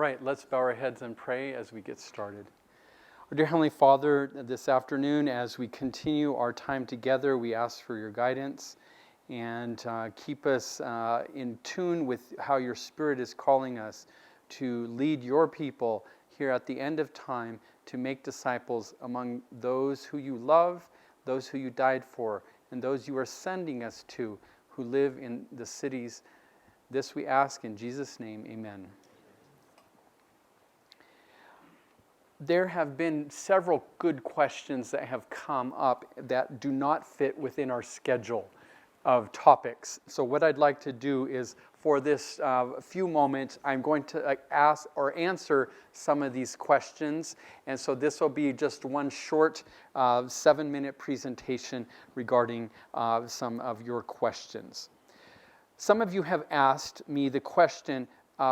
right, let's bow our heads and pray as we get started. Our dear Heavenly Father, this afternoon as we continue our time together, we ask for your guidance and keep us in tune with how your Spirit is calling us to lead your people here at the end of time to make disciples among those who you love, those who you died for, and those you are sending us to who live in the cities. This we ask in Jesus' name, amen. There have been several good questions that have come up that do not fit within our schedule of topics. So what I'd like to do is, for this few moments, I'm going to ask or answer some of these questions. And so this will be just one short 7-minute presentation regarding some of your questions. Some of you have asked me the question,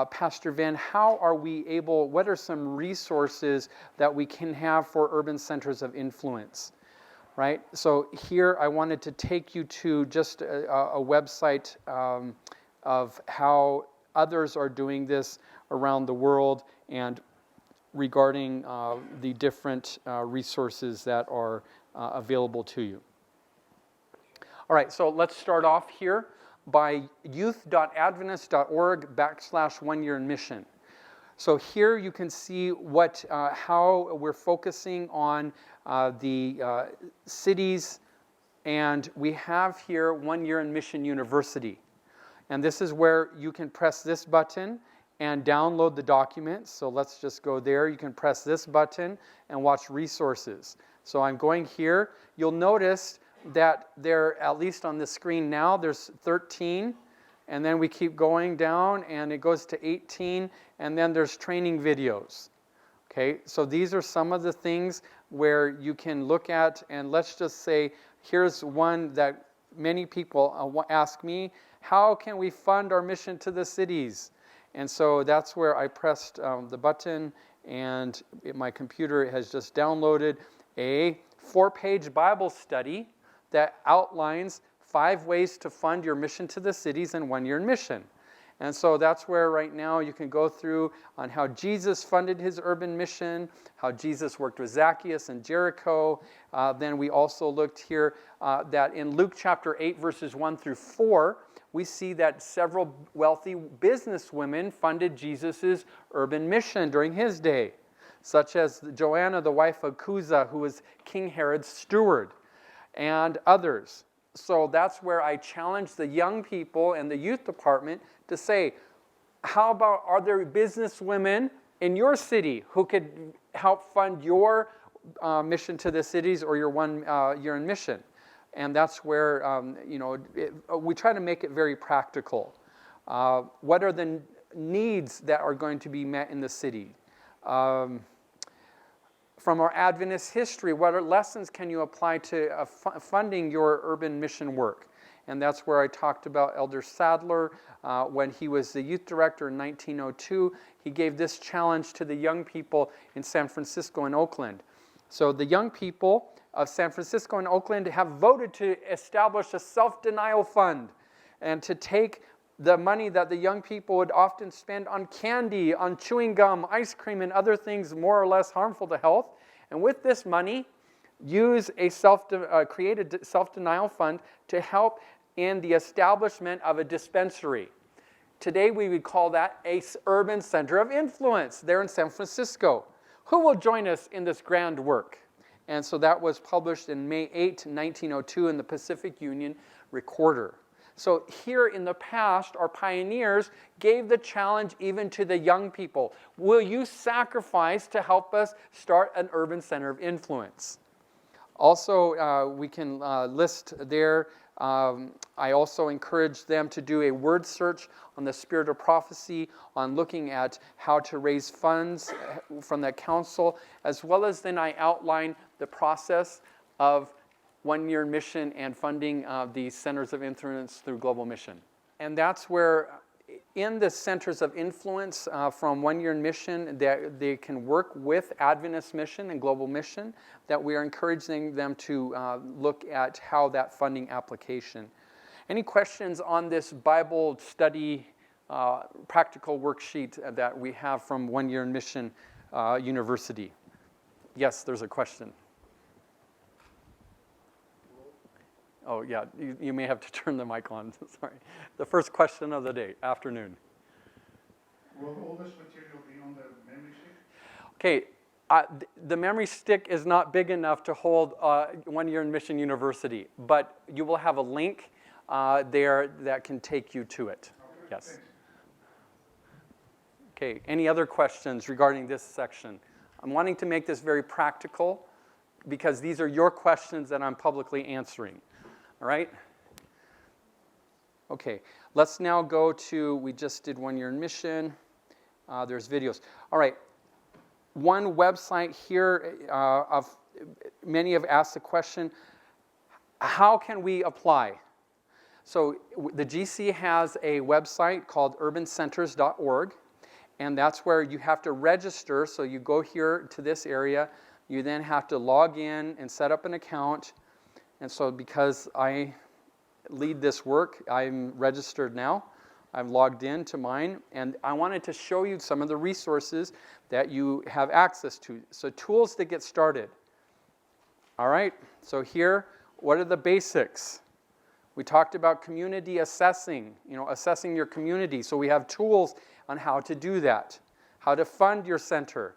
Pastor Venn, how are we able, what are some resources that we can have for urban centers of influence, right? So here I wanted to take you to just a website of how others are doing this around the world and regarding the different resources that are available to you. All right, so let's start off here by youth.adventist.org/1-year-in-mission. So here you can see how we're focusing on the cities, and we have here 1-Year-in-Mission University. And this is where you can press this button and download the documents. So let's just go there. You can press this button and watch resources. So I'm going here. You'll notice that there, at least on the screen now, there's 13, and then we keep going down, and it goes to 18, and then there's training videos. Okay, so these are some of the things where you can look at, and let's just say, here's one that many people ask me, how can we fund our mission to the cities? And so that's where I pressed the button, and my computer has just downloaded a 4-page Bible study that outlines 5 ways to fund your mission to the cities in 1-year-in-mission. And so that's where right now you can go through on how Jesus funded his urban mission, how Jesus worked with Zacchaeus and Jericho. Then we also looked here that in Luke chapter 8, verses 1 through 4, we see that several wealthy businesswomen funded Jesus' urban mission during his day, such as Joanna, the wife of Chuza, who was King Herod's steward, and others. So that's where I challenge the young people and the youth department to say, how about, are there business women in your city who could help fund your mission to the cities or your 1-year-in-mission? And that's where, we try to make it very practical. What are the needs that are going to be met in the city? From our Adventist history, what lessons can you apply to funding your urban mission work? And that's where I talked about Elder Sadler. When he was the youth director in 1902, he gave this challenge to the young people in San Francisco and Oakland. So the young people of San Francisco and Oakland have voted to establish a self-denial fund and to take the money that the young people would often spend on candy, on chewing gum, ice cream, and other things more or less harmful to health. And with this money, use a created self-denial fund to help in the establishment of a dispensary. Today, we would call that an urban center of influence there in San Francisco. Who will join us in this grand work? And so that was published in May 8, 1902 in the Pacific Union Recorder. So here in the past, our pioneers gave the challenge even to the young people. Will you sacrifice to help us start an urban center of influence? Also, we can list there, I also encourage them to do a word search on the spirit of prophecy, on looking at how to raise funds from that council, as well as then I outline the process of 1-year-in-mission and funding the centers of influence through global mission. And that's where in the centers of influence from 1-year-in-mission, they can work with Adventist mission and global mission, that we are encouraging them to look at how that funding application. Any questions on this Bible study practical worksheet that we have from 1 Year in Mission University. Yes, there's a question. Oh, yeah, you may have to turn the mic on, sorry. The first question of the day, afternoon. Will all this material be on the memory stick? Okay, the memory stick is not big enough to hold 1 Year in Mission University, but you will have a link there that can take you to it. Okay, yes. thanks. Okay, any other questions regarding this section? I'm wanting to make this very practical because these are your questions that I'm publicly answering. All right? Okay, let's now go to, we just did 1 Year in Mission. There's videos. All right, one website here, many have asked the question, how can we apply? So the GC has a website called urbancenters.org, and that's where you have to register. So you go here to this area, you then have to log in and set up an account. And so because I lead this work, I'm registered now. I'm logged in to mine, and I wanted to show you some of the resources that you have access to. So tools to get started. All right, so here, what are the basics? We talked about community assessing, assessing your community. So we have tools on how to do that, how to fund your center,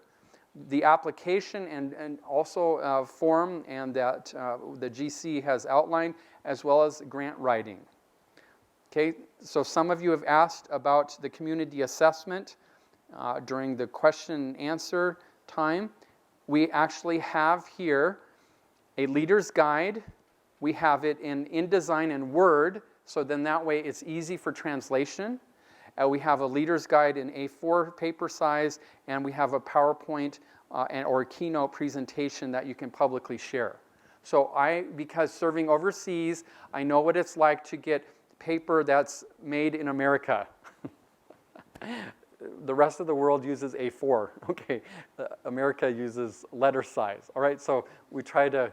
the application and also form and that the GC has outlined, as well as grant writing. Okay, so some of you have asked about the community assessment during the question and answer time. We actually have here a leader's guide. We have it in InDesign and Word, so then that way it's easy for translation. We have a leader's guide in A4 paper size, and we have a PowerPoint or a keynote presentation that you can publicly share. So because serving overseas, I know what it's like to get paper that's made in America. The rest of the world uses A4. Okay, America uses letter size. All right, so we try to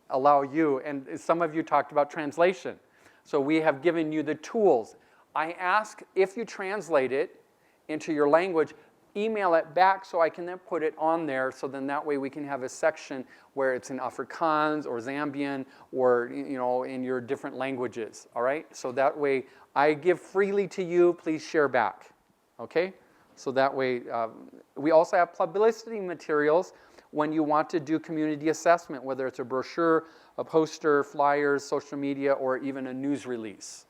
allow you, and some of you talked about translation. So we have given you the tools. I ask if you translate it into your language, email it back so I can then put it on there, so then that way we can have a section where it's in Afrikaans or Zambian or in your different languages, all right? So that way I give freely to you, please share back, okay? So that way, we also have publicity materials when you want to do community assessment, whether it's a brochure, a poster, flyers, social media, or even a news release.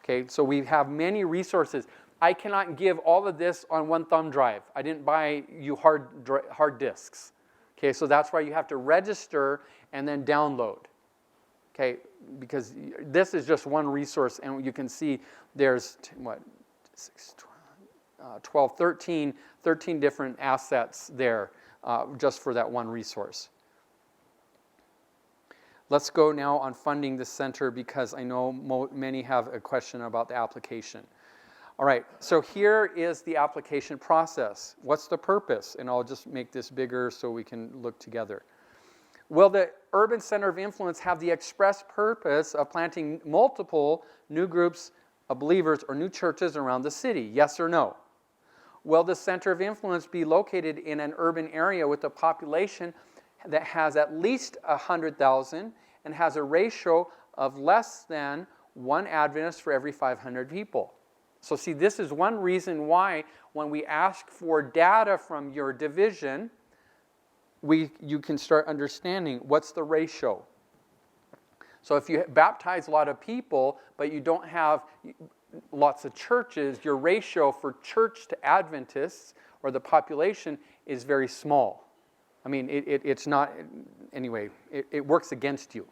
Okay, so we have many resources. I cannot give all of this on one thumb drive. I didn't buy you hard disks. Okay, so that's why you have to register and then download. Okay, because this is just one resource, and you can see there's, 12, 13 different assets there just for that one resource. Let's go now on funding the center, because I know many have a question about the application. All right, so here is the application process. What's the purpose? And I'll just make this bigger so we can look together. Will the Urban Center of Influence have the express purpose of planting multiple new groups of believers or new churches around the city? Yes or no? Will the Center of Influence be located in an urban area with a population that has at least 100,000 and has a ratio of less than 1 Adventist for every 500 people? So see, this is one reason why when we ask for data from your division, you can start understanding what's the ratio. So if you baptize a lot of people, but you don't have lots of churches, your ratio for church to Adventists, or the population, is very small. I mean, it's not, anyway, it works against you.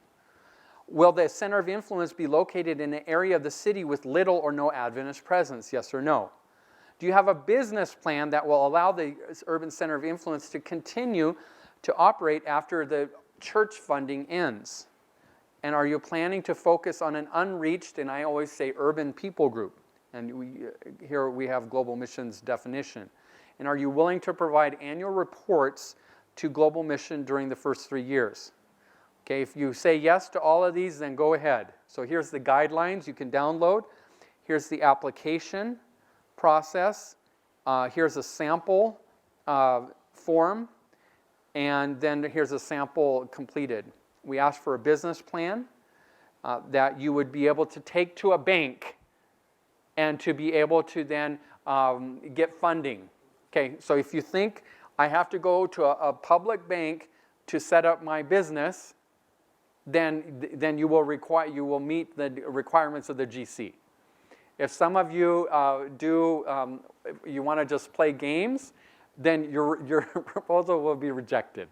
Will the Center of Influence be located in an area of the city with little or no Adventist presence? Yes or no? Do you have a business plan that will allow the Urban Center of Influence to continue to operate after the church funding ends? And are you planning to focus on an unreached, and I always say urban people group? And here we have Global Mission's definition. And are you willing to provide annual reports to Global Mission during the first 3 years? Okay, if you say yes to all of these, then go ahead. So here's the guidelines you can download. Here's the application process. Here's a sample form, and then here's a sample completed. We asked for a business plan that you would be able to take to a bank and to be able to then get funding. Okay, so if you think I have to go to a public bank to set up my business, then you will meet the requirements of the GC. If some of you you want to just play games, then your proposal will be rejected.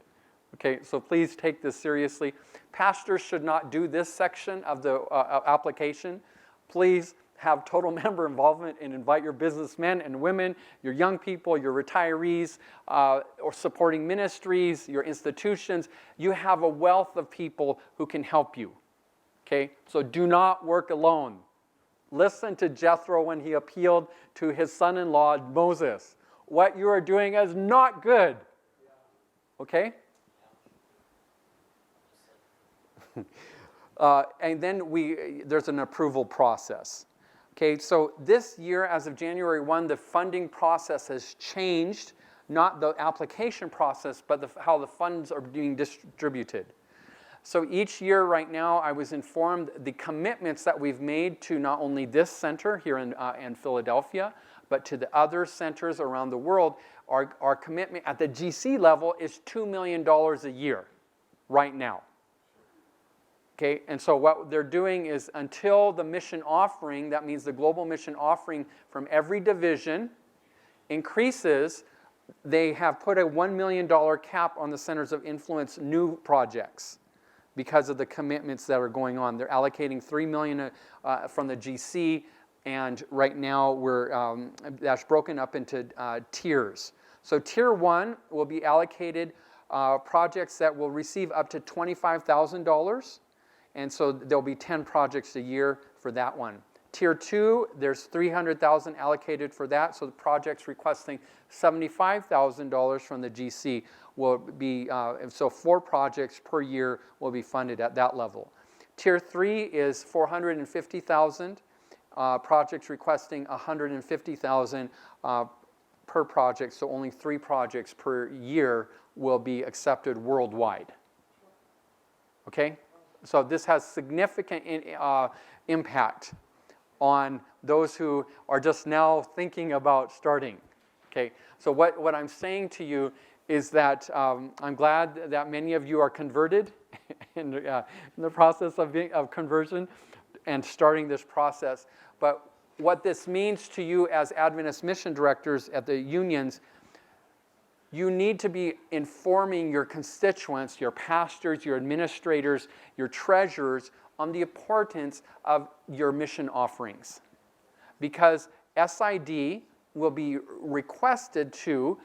Okay, so please take this seriously. Pastors should not do this section of the application. Please have total member involvement and invite your businessmen and women, your young people, your retirees, or supporting ministries, your institutions. You have a wealth of people who can help you. Okay, so do not work alone. Listen to Jethro when he appealed to his son-in-law, Moses. What you are doing is not good. Okay? And then there's an approval process. Okay, so this year, as of January 1, the funding process has changed, not the application process, but how the funds are being distributed. So each year right now, I was informed the commitments that we've made to not only this center here in Philadelphia, but to the other centers around the world, our commitment at the GC level is $2 million a year right now. Okay, and so what they're doing is until the mission offering, that means the global mission offering from every division increases, they have put a $1 million cap on the Centers of Influence new projects because of the commitments that are going on. They're allocating $3 million from the GC, and right now that's broken up into tiers. So tier 1 will be allocated projects that will receive up to $25,000. And so there'll be 10 projects a year for that one. Tier 2, there's $300,000 allocated for that. So the projects requesting $75,000 from the GC will be, so 4 projects per year will be funded at that level. Tier 3 is $450,000. Projects requesting $150,000 per project. So only 3 projects per year will be accepted worldwide. Okay? So this has significant impact on those who are just now thinking about starting. Okay, so what I'm saying to you is that I'm glad that many of you are converted in the process of conversion and starting this process. But what this means to you as Adventist mission directors at the unions, you need to be informing your constituents, your pastors, your administrators, your treasurers on the importance of your mission offerings. Because SID will be requested to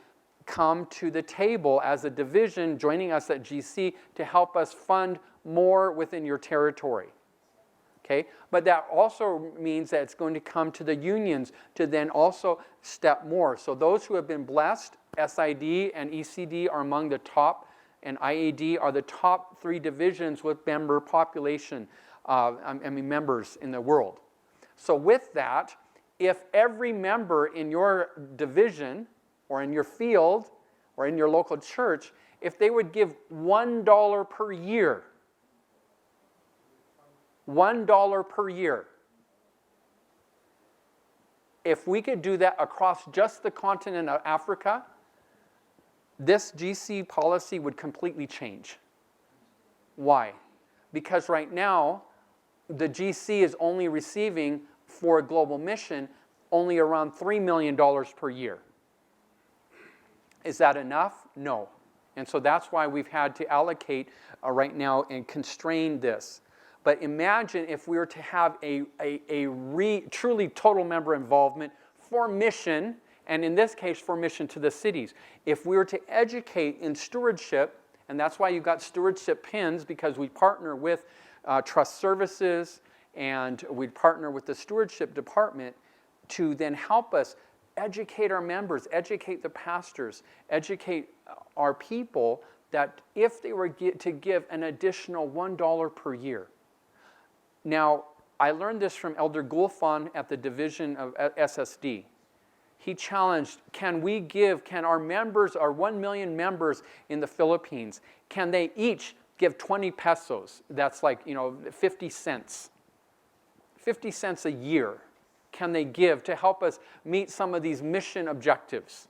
come to the table as a division joining us at GC to help us fund more within your territory. Okay? But that also means that it's going to come to the unions to then also step more. So those who have been blessed, SID and ECD are among the top, and IAD are the top 3 divisions with member population, members in the world. So with that, if every member in your division or in your field or in your local church, if they would give $1 per year, $1 per year, if we could do that across just the continent of Africa, this GC policy would completely change. Why? Because right now, the GC is only receiving for a global mission only around $3 million per year. Is that enough? No. And so that's why we've had to allocate right now and constrain this. But imagine if we were to have a truly total member involvement for mission, and in this case for mission to the cities. If we were to educate in stewardship, and that's why you've got stewardship pins, because we partner with trust services and we partner with the stewardship department to then help us educate our members, educate the pastors, educate our people that if they were to give an additional $1 per year. Now, I learned this from Elder Gulfan at the division of SSD. He challenged, can our members, our 1 million members in the Philippines, can they each give 20 pesos? That's like, 50 cents. 50 cents a year can they give to help us meet some of these mission objectives?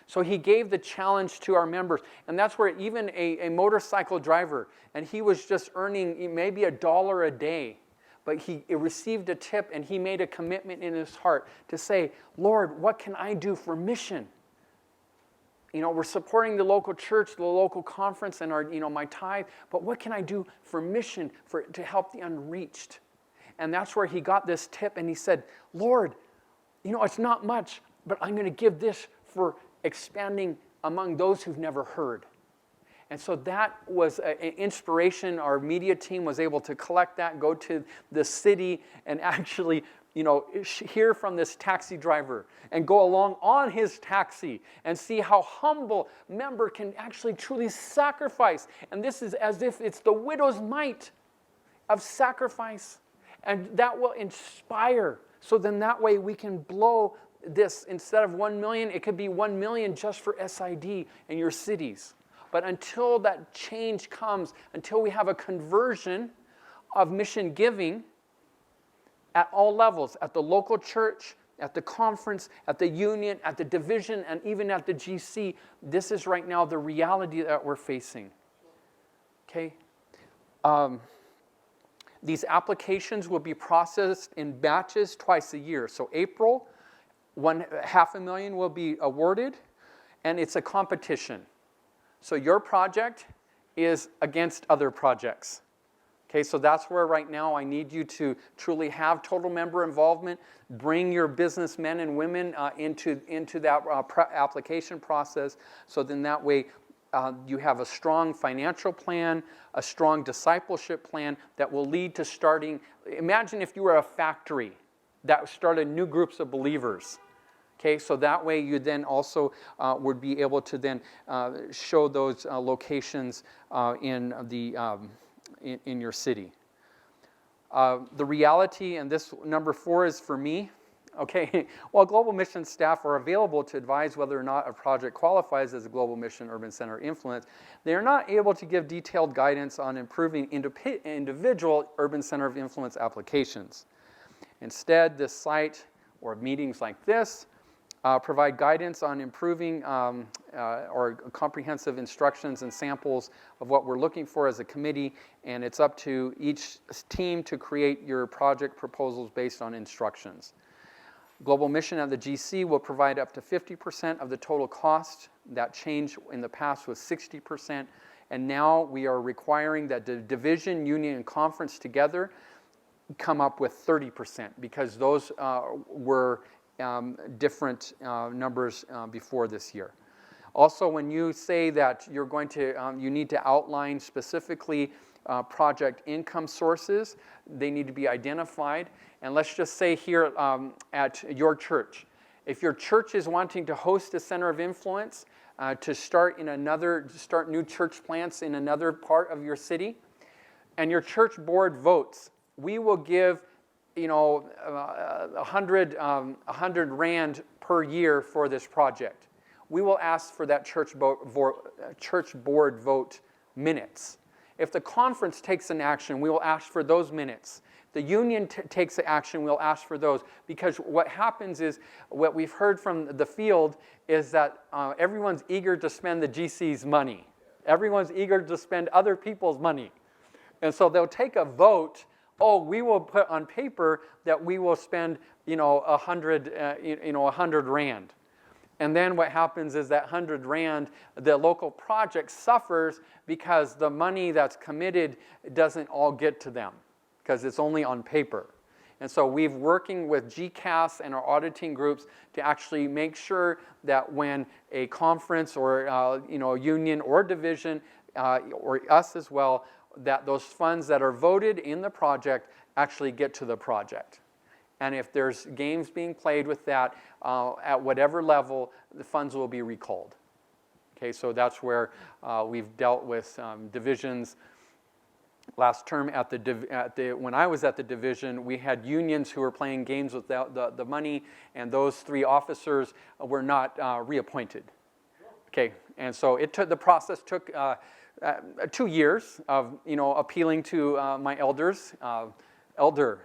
So he gave the challenge to our members. And that's where even a motorcycle driver, and he was just earning maybe $1 a day, but he received a tip and he made a commitment in his heart to say, Lord, what can I do for mission? We're supporting the local church, the local conference, and our, my tithe, but what can I do for mission to help the unreached? And that's where he got this tip, and he said, Lord, it's not much, but I'm going to give this for expanding among those who've never heard. And so that was an inspiration. Our media team was able to collect that, go to the city, and actually, hear from this taxi driver and go along on his taxi and see how humble member can actually truly sacrifice. And this is as if it's the widow's mite of sacrifice. And that will inspire. So then that way we can blow this, instead of 1 million, it could be 1 million just for SID in your cities. But until that change comes, until we have a conversion of mission giving at all levels, at the local church, at the conference, at the union, at the division, and even at the GC, this is right now the reality that we're facing. Okay? These applications will be processed in batches twice a year. So April, 500,000 will be awarded, and it's a competition. So your project is against other projects. Okay, so that's where right now I need you to truly have total member involvement, bring your businessmen and women into that application process, so then that way you have a strong financial plan, a strong discipleship plan that will lead to starting. Imagine if you were a factory that started new groups of believers. Okay, so that way you then also would be able to then show those locations in your city. The reality, and this number 4 is for me. Okay, while global mission staff are available to advise whether or not a project qualifies as a global mission urban center influence, they are not able to give detailed guidance on improving individual urban center of influence applications. Instead, this site or meetings like this provide guidance on improving or comprehensive instructions and samples of what we're looking for as a committee, and it's up to each team to create your project proposals based on instructions. Global Mission at the GC will provide up to 50% of the total cost. That change in the past was 60%, and now we are requiring that the division, union, and conference together come up with 30%, because those were different numbers before this year. Also, when you say that you're going to, you need to outline specifically project income sources, they need to be identified. And let's just say here at your church, if your church is wanting to host a center of influence to start new church plants in another part of your city, and your church board votes, we will give 100 rand per year for this project. We will ask for that church board vote minutes. If the conference takes an action, we will ask for those minutes. The union takes the action, we'll ask for those. Because what happens is, what we've heard from the field is that everyone's eager to spend the GC's money. Everyone's eager to spend other people's money. And so they'll take a vote. We will put on paper that we will spend, 100 rand. And then what happens is that 100 rand, the local project suffers because the money that's committed doesn't all get to them, because it's only on paper. And so we've working with GCAS and our auditing groups to actually make sure that when a conference or union or division, or us as well, that those funds that are voted in the project actually get to the project. And if there's games being played with that, at whatever level, the funds will be recalled. Okay, so that's where we've dealt with divisions Last term when I was at the division, we had unions who were playing games with the money, and those 3 officers were not reappointed. Okay, and so the process took 2 years of appealing to my elders. Elder,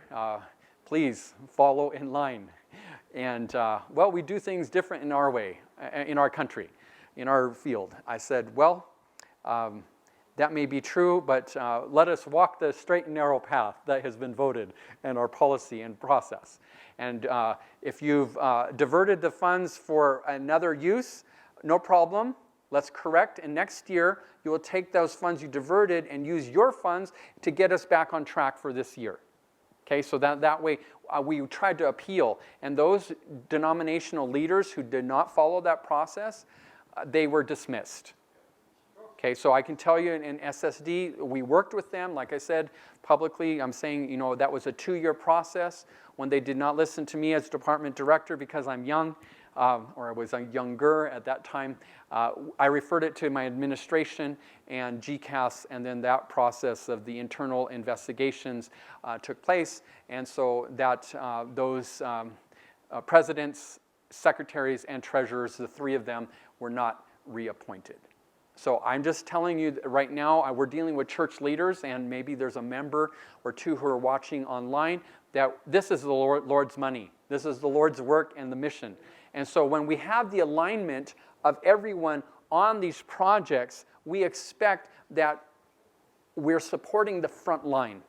please follow in line. And well, we do things different in our way, in our country, in our field. I said, well, that may be true, but let us walk the straight and narrow path that has been voted in our policy and process. And if you've diverted the funds for another use, no problem. Let's correct, and next year you will take those funds you diverted and use your funds to get us back on track for this year. Okay, so that way we tried to appeal, and those denominational leaders who did not follow that process, they were dismissed. Okay, so I can tell you in SSD, we worked with them. Like I said publicly, I'm saying, that was a 2-year process when they did not listen to me as department director because I'm young, or I was younger at that time. I referred it to my administration and GCAS, and then that process of the internal investigations took place. And so that those presidents, secretaries, and treasurers, the 3 of them, were not reappointed. So I'm just telling you that right now we're dealing with church leaders, and maybe there's a member or 2 who are watching online, that this is the Lord's money. This is the Lord's work and the mission. And so when we have the alignment of everyone on these projects, we expect that we're supporting the front line.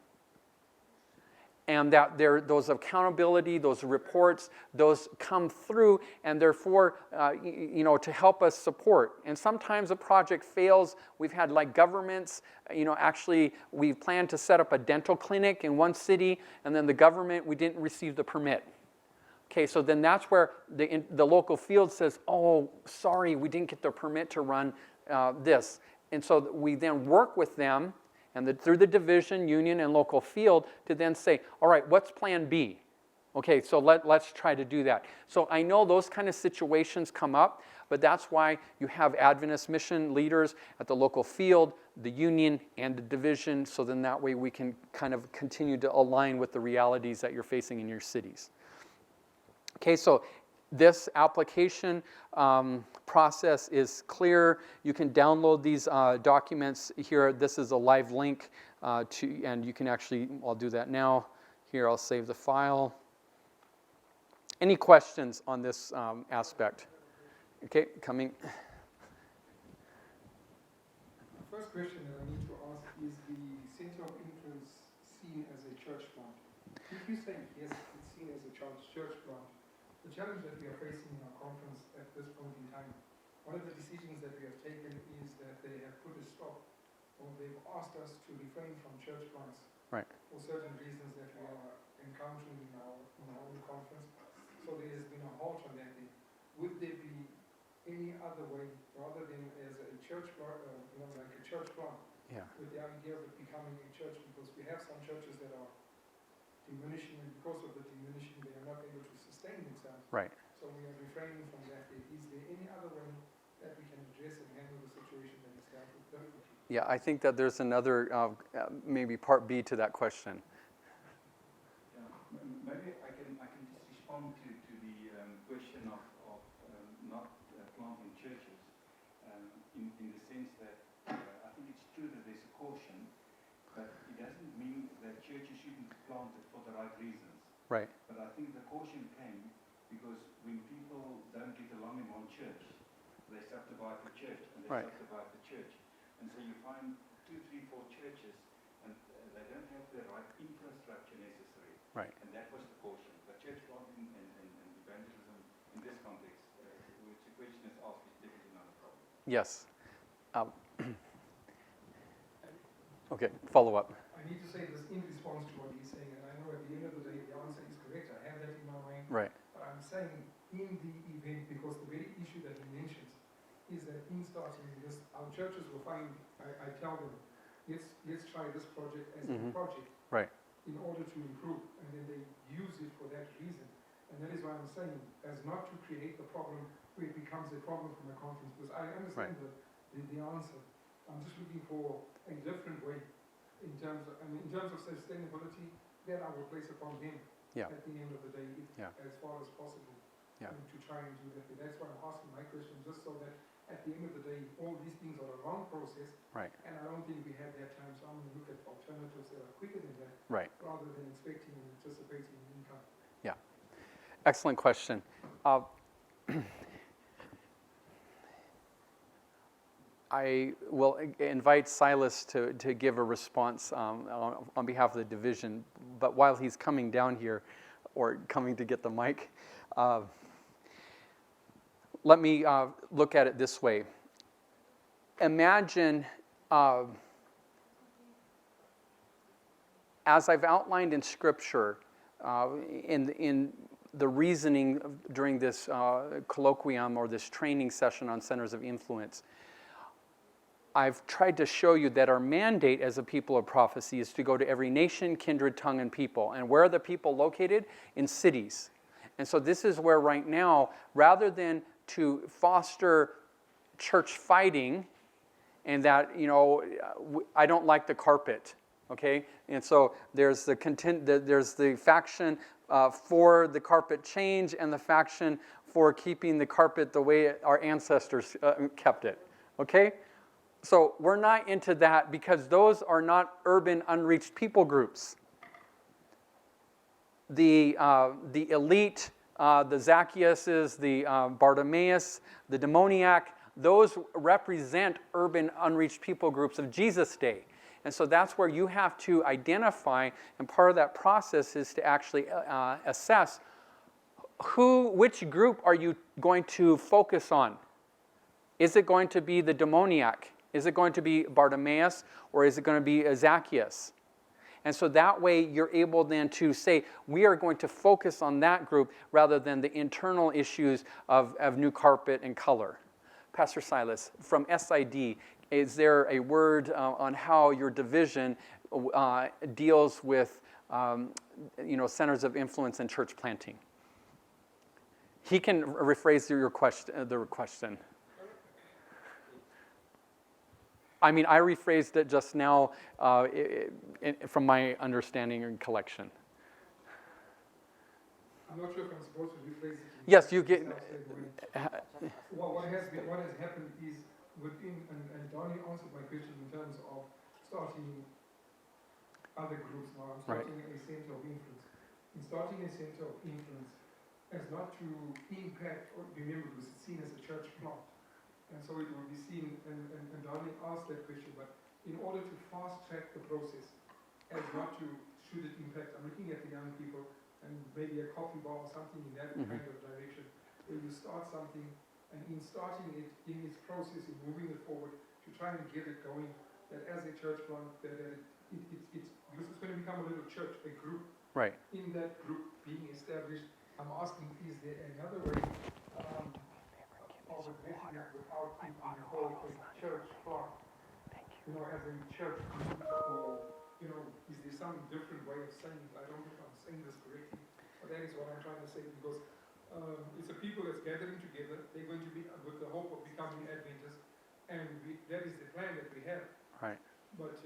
And that those accountability, those reports, those come through, and therefore, to help us support. And sometimes a project fails. We've had like governments, actually we've planned to set up a dental clinic in one city, and then the government, we didn't receive the permit. Okay, so then that's where the local field says, oh, sorry, we didn't get the permit to run this. And so we then work with them, and through the division, union, and local field, to then say, all right, what's plan B? Okay, so let's try to do that. So I know those kind of situations come up, but that's why you have Adventist mission leaders at the local field, the union, and the division, so then that way we can kind of continue to align with the realities that you're facing in your cities. Okay, so this application process is clear. You can download these documents here. This is a live link and you can actually, I'll do that now. Here, I'll save the file. Any questions on this aspect? Okay, coming. The first question that I need to ask is the center of influence seen as a church plant? If you say yes, it's seen as a church plant, the challenge that we are facing in our conference at this point in time, one of the decisions that we have taken is that they have put a stop, or they've asked us to refrain from church plants for certain reasons that we are encountering in our own conference. So there has been a halt on that. Would there be any other way, rather than as a church plant, like a church plant, with the idea of it becoming a church, because we have some churches that are diminishing, and because of the diminishing, they are not able to sustain themselves. Right. So we are refraining from that. Is there any other way that we can address and handle the situation that is dealt with differently? Yeah, I think that there's another, maybe part B to that question. Yeah, maybe I can just respond to the question of not planting churches, in the sense that I think it's true that there's a caution, but it doesn't mean that churches shouldn't be planted for the right reasons. Right. But I think the caution came because when people don't get along in one church, they subdivide the church, and they subdivide the church. And so you find 2, 3, 4 churches, and they don't have the right infrastructure necessary. Right. And that was the caution. But church planting and evangelism in this context, which the question is asked, is definitely not a problem. Yes. Okay, follow up. I need to say this in response to what he's saying, and I know at the end of the day the answer is correct. I have that in my mind. Right. But I'm saying in the event, because the very issue that he mentions is that in starting this, our churches will find, I tell them, let's try this project as a project. Right. In order to improve, and then they use it for that reason. And that is why I'm saying, as not to create the problem where it becomes a problem from the conference, because I understand the answer. I'm just looking for a different way in in terms of, sustainability, that I will place upon him Yeah. at the end of the day, Yeah. as far as possible. Yeah. To try and do that. That's why I'm asking my question, just so that at the end of the day, all these things are a long process, Right. and I don't think we have that time, so I'm going to look at alternatives that are quicker than that, Right. rather than expecting and anticipating income. Excellent question. I will invite Silas to give a response on behalf of the division, but while he's coming down here, or coming to get the mic, let me look at it this way. Imagine, as I've outlined in Scripture, in the reasoning during this colloquium or this training session on centers of influence, I've tried to show you that our mandate as a people of prophecy is to go to every nation, kindred, tongue, and people. And where are the people located? In cities. And so this is where right now, rather than to foster church fighting, and that, I don't like the carpet, okay? And so there's the faction for the carpet change and the faction for keeping the carpet the way our ancestors kept it, okay? So we're not into that because those are not urban unreached people groups. The elite, the Zacchaeuses, the Bartimaeus, the demoniac, those represent urban unreached people groups of Jesus' day. And so that's where you have to identify, and part of that process is to actually assess which group are you going to focus on? Is it going to be the demoniac? Is it going to be Bartimaeus, or is it going to be Zacchaeus? And so that way you're able then to say, we are going to focus on that group rather than the internal issues of new carpet and color. Pastor Silas, from SID, is there a word on how your division deals with centers of influence and church planting? He can rephrase the question. I mean, I rephrased it just now from my understanding and collection. I'm not sure if I'm supposed to rephrase it. Yes, you get. What has happened is within, and Donnie answered my question in terms of starting other groups now. I'm starting a center of influence. In starting a center of influence, as not to impact or be remembered, was seen as a church plant. And so it will be seen, and Donnie asked that question, but in order to fast track the process, as not to, should it impact, I'm looking at the young people, and maybe a coffee bar or something in that kind of direction, where you start something, and in starting it, in its process, in moving it forward, to try and get it going, that as a church plant, because it's going to become a little church, a group. Right. In that group being established, I'm asking, is there another way of addressing it without keeping the whole church plant? As a church group, or, is there some different way of saying it? I don't know if I'm saying this correctly, but that is what I'm trying to say, because it's a people that's gathering together. They're going to be with the hope of becoming Adventists, and that is the plan that we have. Right. But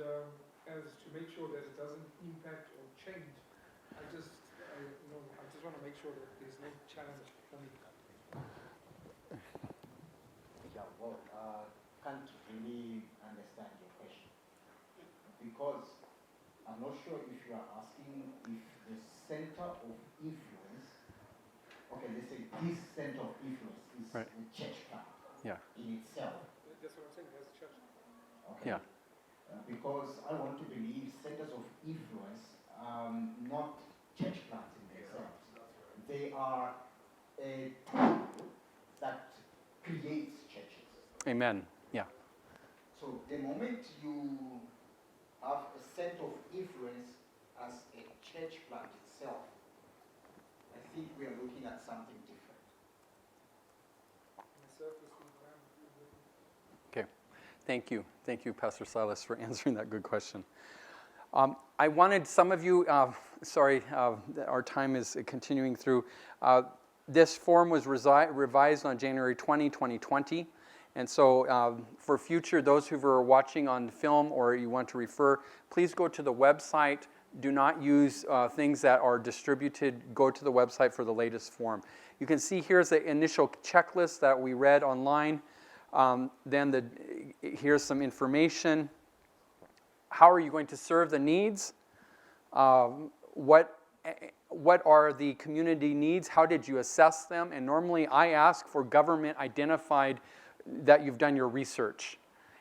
as to make sure that it doesn't impact or change, I just want to make sure that there's no challenge for me. Yeah, well, can't really understand your question, because I'm not sure if you are asking if the center of influence, okay, let's say this center of influence is Right. the church plant in itself. That's what I'm saying, as a church. Okay. Yeah. Because I want to believe centers of influence are not church plants in themselves. They are a tool that creates churches. Amen. Yeah. So the moment you have a center of influence as a church plant itself, I think we are looking at something different. Okay. Thank you. Thank you, Pastor Silas, for answering that good question. I wanted some of you, our time is continuing through. This form was revised on January 20, 2020, And so for future, those who are watching on film or you want to refer, please go to the website. Do not use things that are distributed. Go to the website for the latest form. You can see here's the initial checklist that we read online. Here's some information. How are you going to serve the needs? What are the community needs? How did you assess them? And normally I ask for government identified that you've done your research.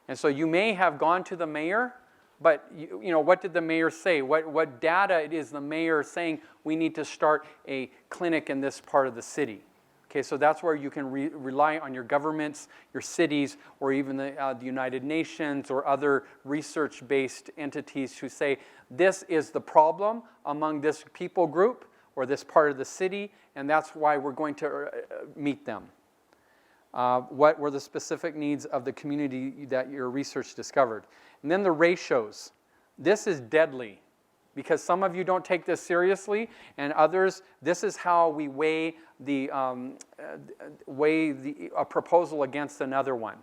And so you may have gone to the mayor, but you know, what did the mayor say? What data it is the mayor saying we need to start a clinic in this part of the city? Okay, so that's where you can rely on your governments, your cities, or even the United Nations or other research-based entities who say, this is the problem among this people group or this part of the city, and that's why we're going to meet them. What were the specific needs of the community that your research discovered? And then the ratios. This is deadly because some of you don't take this seriously, and others, this is how we weigh a proposal against another one.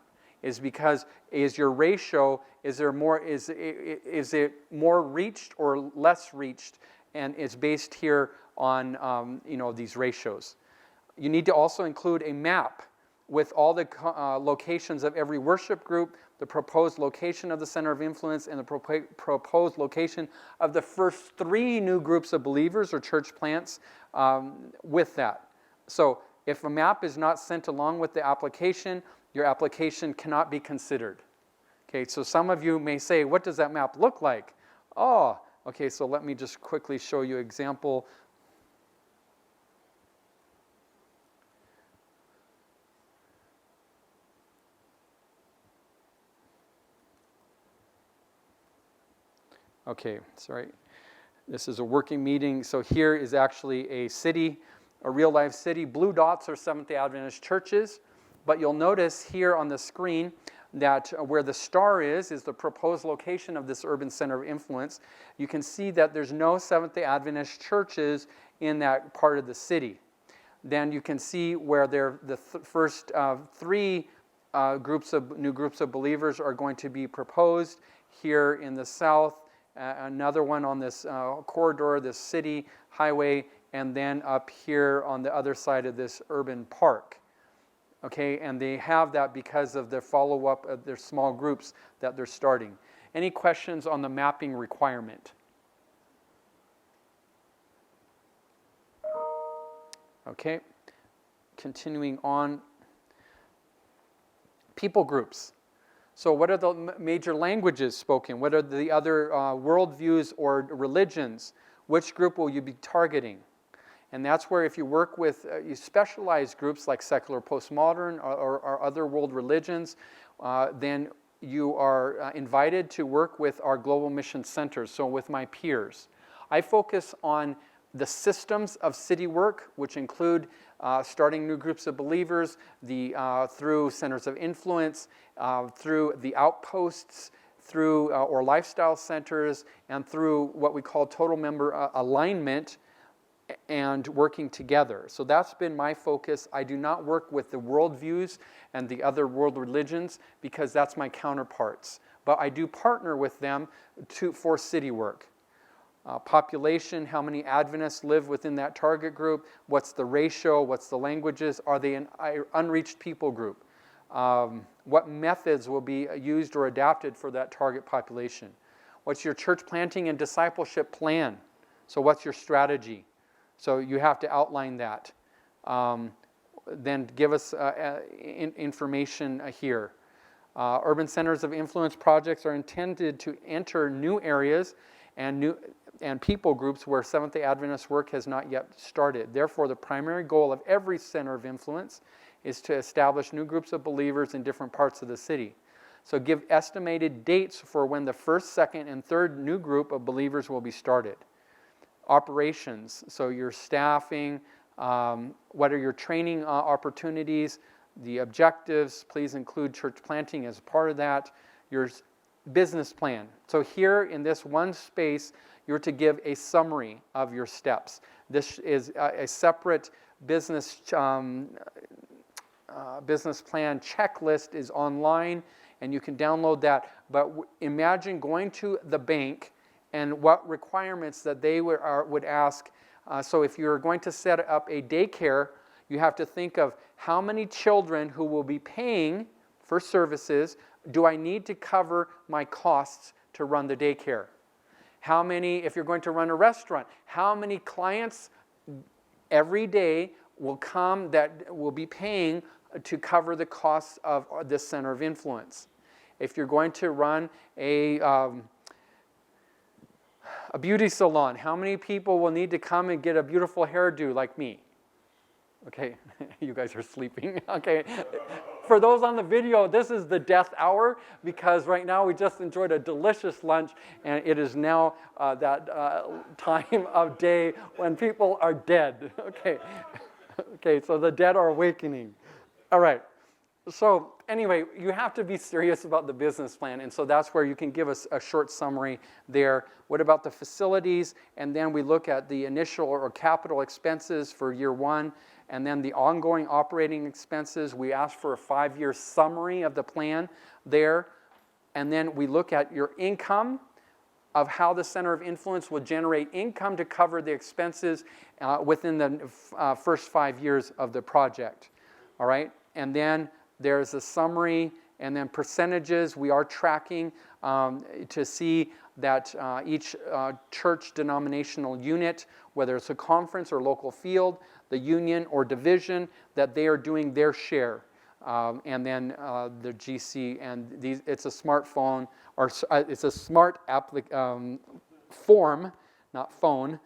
Is because is your ratio, is it more reached or less reached, and it's based here on these ratios. You need to also include a map with all the locations of every worship group, the proposed location of the center of influence, and the proposed location of the first 3 new groups of believers or church plants with that. So if a map is not sent along with the application, your application cannot be considered. Okay, so some of you may say, what does that map look like? Oh, okay, so let me just quickly show you an example. Okay, sorry. This is a working meeting. So here is actually a city, a real life city. Blue dots are Seventh-day Adventist churches. But you'll notice here on the screen that where the star is the proposed location of this urban center of influence. You can see that there's no Seventh-day Adventist churches in that part of the city. Then you can see where the first 3 new groups of believers are going to be proposed here in the south. Another one on this corridor, this city highway, and then up here on the other side of this urban park. Okay, and they have that because of their follow-up of their small groups that they're starting. Any questions on the mapping requirement? Okay, continuing on. People groups. So what are the major languages spoken? What are the other worldviews or religions? Which group will you be targeting? And that's where if you work with you specialized groups like secular postmodern or other world religions, then you are invited to work with our global mission centers, so with my peers. I focus on the systems of city work, which include starting new groups of believers, through centers of influence, through the outposts, through or lifestyle centers, and through what we call total member alignment and working together. So that's been my focus. I do not work with the worldviews and the other world religions because that's my counterparts. But I do partner with them for city work. Population, how many Adventists live within that target group, what's the ratio, what's the languages, are they an unreached people group? What methods will be used or adapted for that target population? What's your church planting and discipleship plan? So what's your strategy? So you have to outline that. Then give us information here. Urban centers of influence projects are intended to enter new areas and people groups where Seventh-day Adventist work has not yet started. Therefore, the primary goal of every center of influence is to establish new groups of believers in different parts of the city. So give estimated dates for when the first, second, and third new group of believers will be started. Operations, so your staffing, what are your training opportunities, the objectives, please include church planting as part of that, your business plan. So here in this one space, you're to give a summary of your steps. This is a separate business business plan checklist is online, and you can download that. But imagine going to the bank and what requirements that they would ask. So if you're going to set up a daycare, you have to think of how many children who will be paying for services do I need to cover my costs to run the daycare? How many, if you're going to run a restaurant, how many clients every day will come that will be paying to cover the costs of this center of influence? If you're going to run a beauty salon, how many people will need to come and get a beautiful hairdo like me? Okay, you guys are sleeping. Okay, for those on the video, this is the death hour, because right now we just enjoyed a delicious lunch, and it is now that time of day when people are dead. Okay, okay, so the dead are awakening. All right. So anyway, you have to be serious about the business plan, and so that's where you can give us a short summary there. What about the facilities? And then we look at the initial or capital expenses for year one, and then the ongoing operating expenses. We ask for a 5-year summary of the plan there, and then we look at your income, of how the center of influence will generate income to cover the expenses within the first 5 years of the project. All right, and then there's a summary, and then percentages. We are tracking to see that each church denominational unit, whether it's a conference or local field, the union or division, that they are doing their share. And then the GC, and these, it's a smartphone, or it's a smart form, not phone,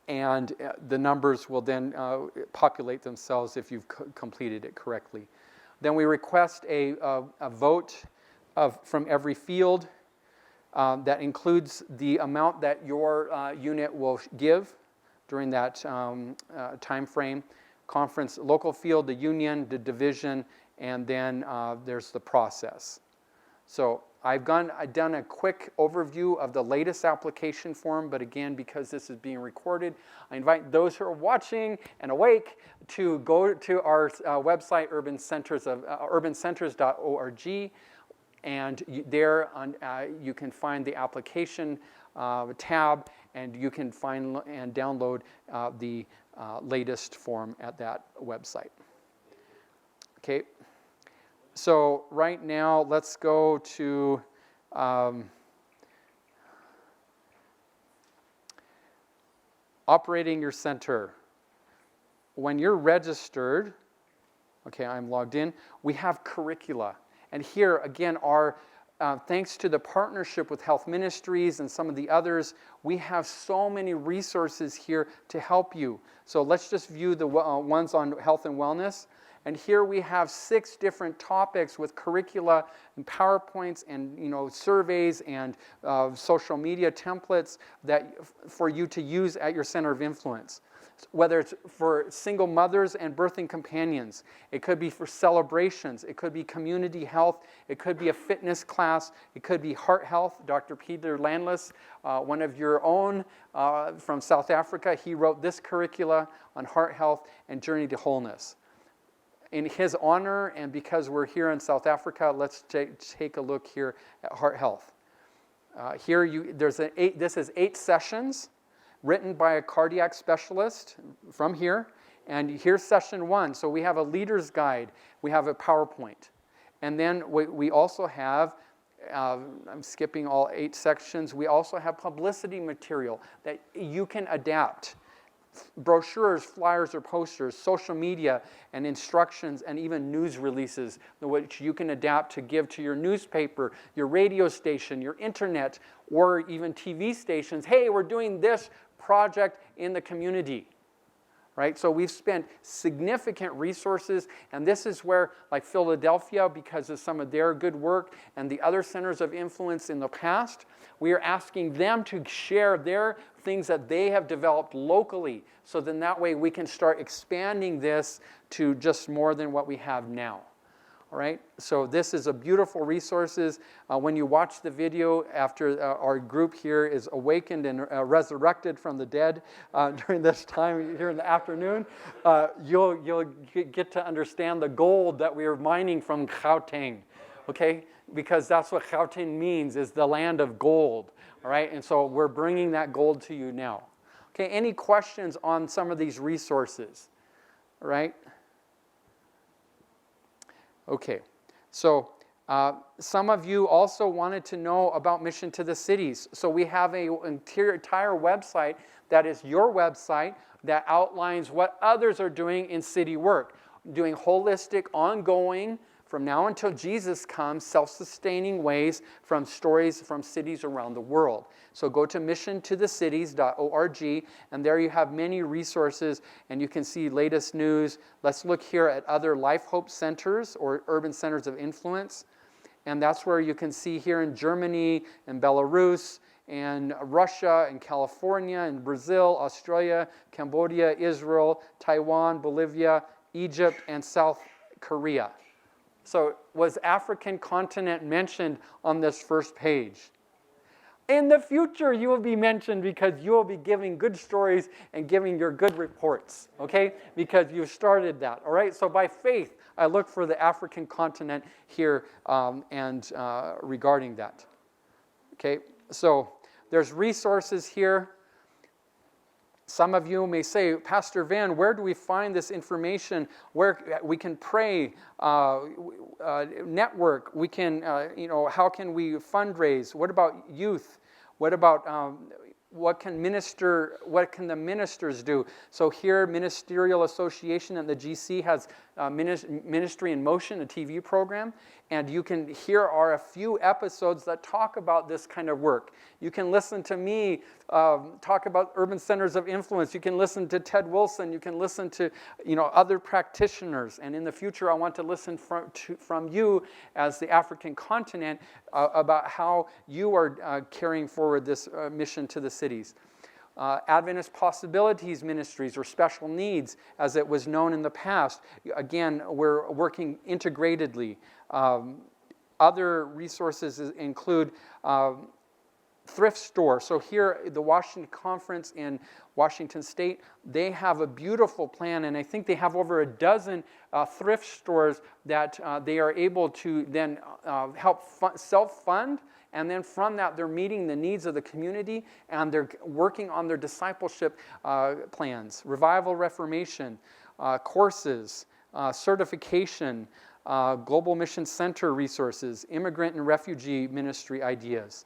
and the numbers will then populate themselves if you've completed it correctly. Then we request a vote from every field that includes the amount that your unit will give during that time frame. Conference, local field, the union, the division, and then there's the process. So I've done a quick overview of the latest application form, but again, because this is being recorded, I invite those who are watching and awake to go to our website, urbancenters.org, and there you can find the application tab, and you can find and download the latest form at that website. Okay. So right now, let's go to operating your center. When you're registered, okay, I'm logged in, we have curricula. And here, again, thanks to the partnership with Health Ministries and some of the others, we have so many resources here to help you. So let's just view the ones on health and wellness. And here we have 6 different topics with curricula and PowerPoints and surveys and social media templates that for you to use at your center of influence. Whether it's for single mothers and birthing companions, it could be for celebrations, it could be community health, it could be a fitness class, it could be heart health. Dr. Peter Landless, one of your own from South Africa, he wrote this curricula on heart health and journey to wholeness. In his honor, and because we're here in South Africa, let's take a look here at heart health. This is 8 sessions written by a cardiac specialist from here, and here's session 1. So we have a leader's guide, we have a PowerPoint, and then we also have, I'm skipping all 8 sections, we also have publicity material that you can adapt. Brochures, flyers, or posters, social media, and instructions, and even news releases, which you can adapt to give to your newspaper, your radio station, your internet, or even TV stations. Hey, we're doing this project in the community. Right? So we've spent significant resources, and this is where, like Philadelphia, because of some of their good work, and the other centers of influence in the past, we are asking them to share their things that they have developed locally, so then that way we can start expanding this to just more than what we have now. All right, so this is a beautiful resources. When you watch the video after our group here is awakened and resurrected from the dead during this time here in the afternoon, you'll get to understand the gold that we are mining from Gauteng, okay? Because that's what Gauteng means, is the land of gold, all right? And so we're bringing that gold to you now. Okay, any questions on some of these resources, all right? Okay, so some of you also wanted to know about Mission to the Cities. So we have an entire website that is your website that outlines what others are doing in city work, doing holistic, ongoing, from now until Jesus comes, self-sustaining ways from stories from cities around the world. So go to missiontothecities.org, and there you have many resources, and you can see latest news. Let's look here at other Life Hope centers or urban centers of influence. And that's where you can see here in Germany and Belarus and Russia and California and Brazil, Australia, Cambodia, Israel, Taiwan, Bolivia, Egypt, and South Korea. So was African continent mentioned on this first page? In the future, you will be mentioned because you will be giving good stories and giving your good reports, okay? Because you started that, all right? So by faith, I look for the African continent here regarding that, okay? So there's resources here. Some of you may say, Pastor Venn, where do we find this information? Where we can pray, network? We can, how can we fundraise? What about youth? What about what can the ministers do? So here, Ministerial Association and the GC has Ministry in Motion, a TV program, and here are a few episodes that talk about this kind of work. You can listen to me talk about urban centers of influence. You can listen to Ted Wilson. You can listen to other practitioners. And in the future, I want to listen from you as the African continent about how you are carrying forward this mission to the cities. Adventist Possibilities Ministries, or Special Needs, as it was known in the past. Again, we're working integratedly. Other resources include thrift store. So here, the Washington Conference in Washington State, they have a beautiful plan, and I think they have over a dozen thrift stores that they are able to then help self-fund. And then from that, they're meeting the needs of the community, and they're working on their discipleship plans, revival, reformation, courses, certification, Global Mission Center resources, immigrant and refugee ministry ideas,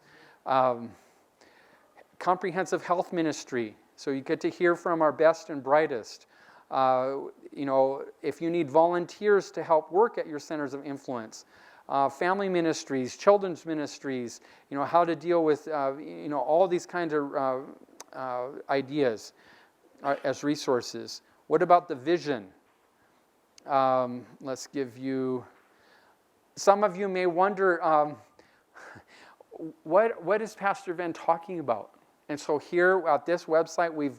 comprehensive health ministry. So you get to hear from our best and brightest. If you need volunteers to help work at your centers of influence. Family ministries, children's ministries, how to deal with, all these kinds of ideas as resources. What about the vision? Let's give you, some of you may wonder, what is Pastor Venn talking about? And so here at this website, we've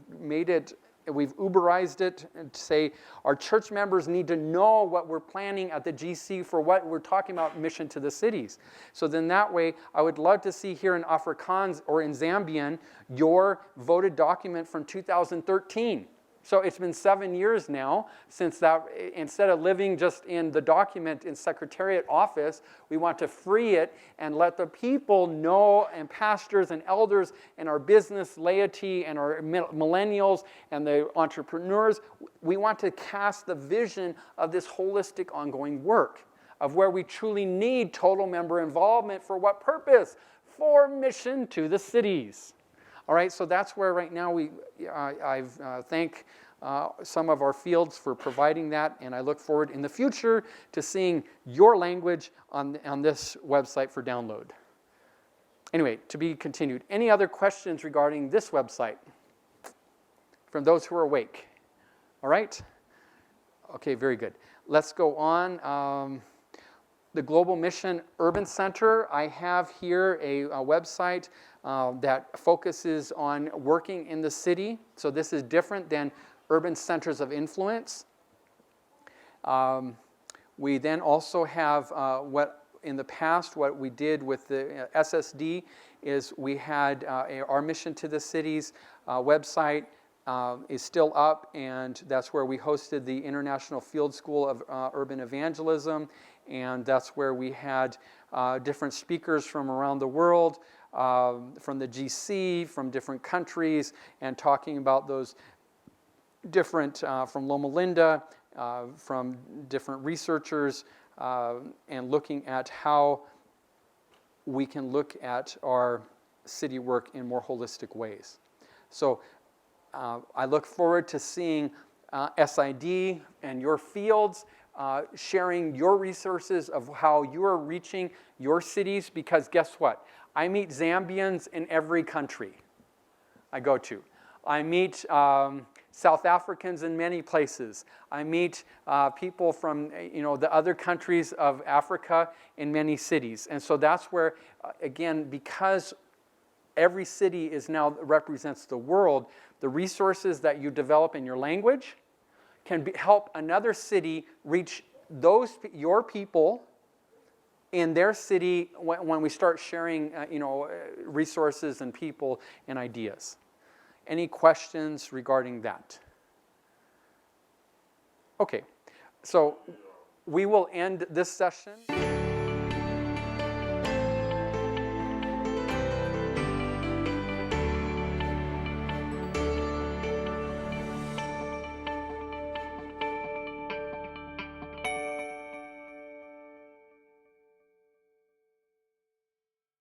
Uberized it and say our church members need to know what we're planning at the GC for what we're talking about Mission to the Cities. So then that way, I would love to see here in Afrikaans or in Zambian your voted document from 2013. So it's been 7 years now since that, instead of living just in the document in Secretariat office, we want to free it and let the people know, and pastors and elders and our business laity and our millennials and the entrepreneurs, we want to cast the vision of this holistic ongoing work of where we truly need total member involvement. For what purpose? For mission to the cities. All right, so that's where right now I've thank some of our fields for providing that, and I look forward in the future to seeing your language on this website for download. Anyway, to be continued. Any other questions regarding this website from those who are awake? All right? Okay, very good. Let's go on. The Global Mission Urban Center, I have here a website that focuses on working in the city. So this is different than urban centers of influence. We then also have what in the past, what we did with the SSD is we had our Mission to the Cities website is still up, and that's where we hosted the International Field School of Urban Evangelism, and that's where we had different speakers from around the world, from the GC, from different countries, and talking about those different, from Loma Linda, from different researchers, and looking at how we can look at our city work in more holistic ways. So I look forward to seeing SID and your fields sharing your resources of how you are reaching your cities, because guess what? I meet Zambians in every country I go to. I meet South Africans in many places. I meet people from the other countries of Africa in many cities. And so that's where, again, because every city is now represents the world, the resources that you develop in your language can help another city reach your people in their city when we start sharing resources and people and ideas. Any questions regarding that? Okay, so we will end this session.